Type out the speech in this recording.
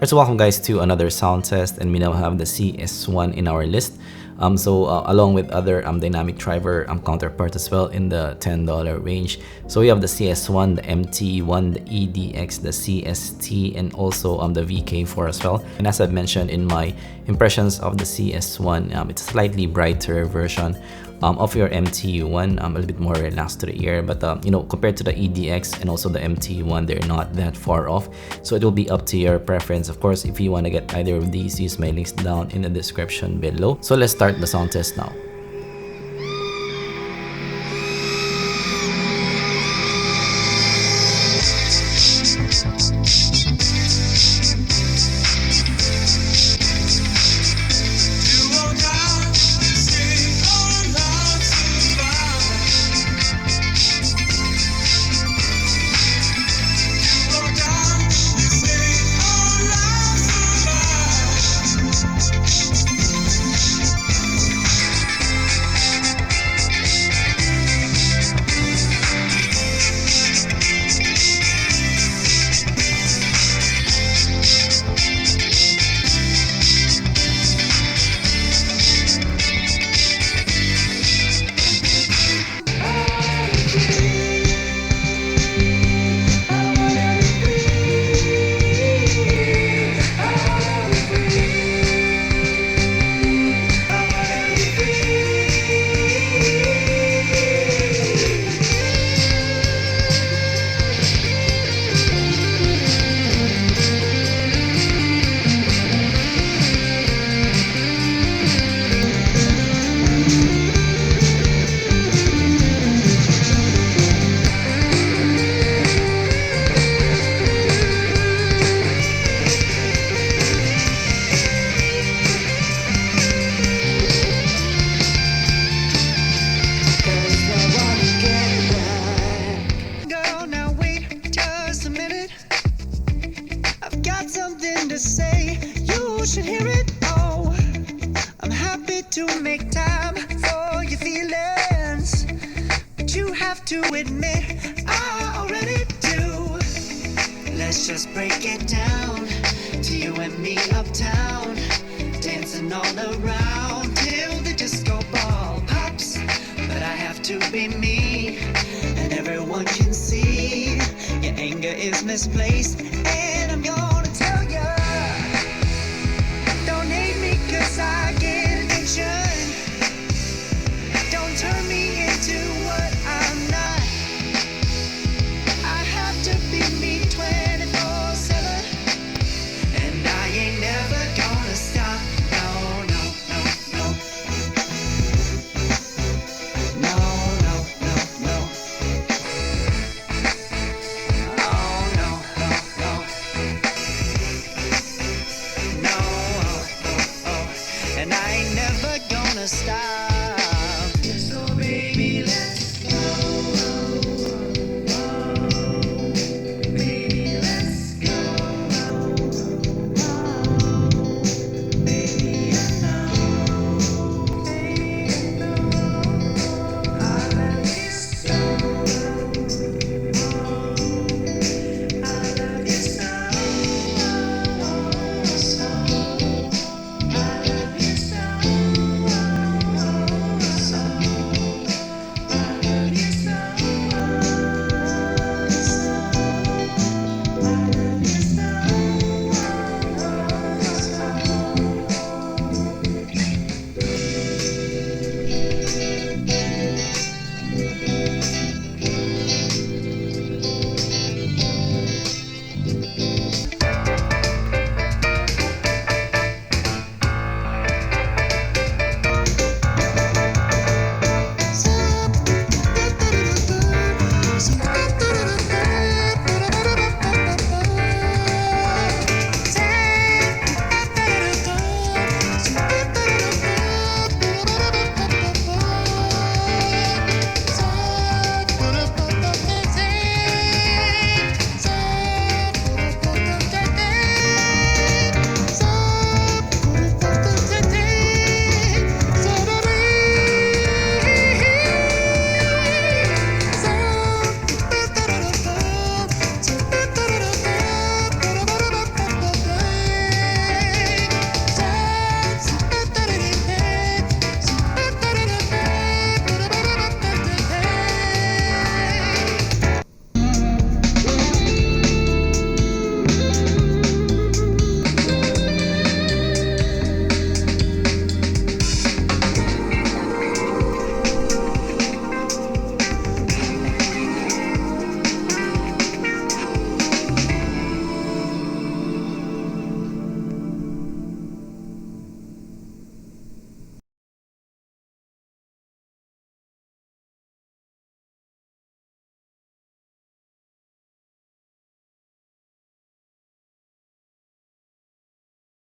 Alright, so welcome guys to another sound test, and we now have the CS1 in our list. Along with other dynamic driver counterpart as well in the $10 range. So we have the CS1, the MT1, the EDX, the CST, and also the VK4 as well. And as I've mentioned in my impressions of the CS1, it's a slightly brighter version of your MT1, a little bit more relaxed to the ear, but you know, compared to the EDX and also the MT1, they're not that far off. So it will be up to your preference. Of course, if you want to get either of these, use my links down in the description below. So let's start the sound test now. To say, you should hear it. Oh, I'm happy to make time for your feelings, but you have to admit I already do. Let's just break it down to you and me uptown, dancing all around till the disco ball pops. But I have to be me, and everyone can see your anger is misplaced. And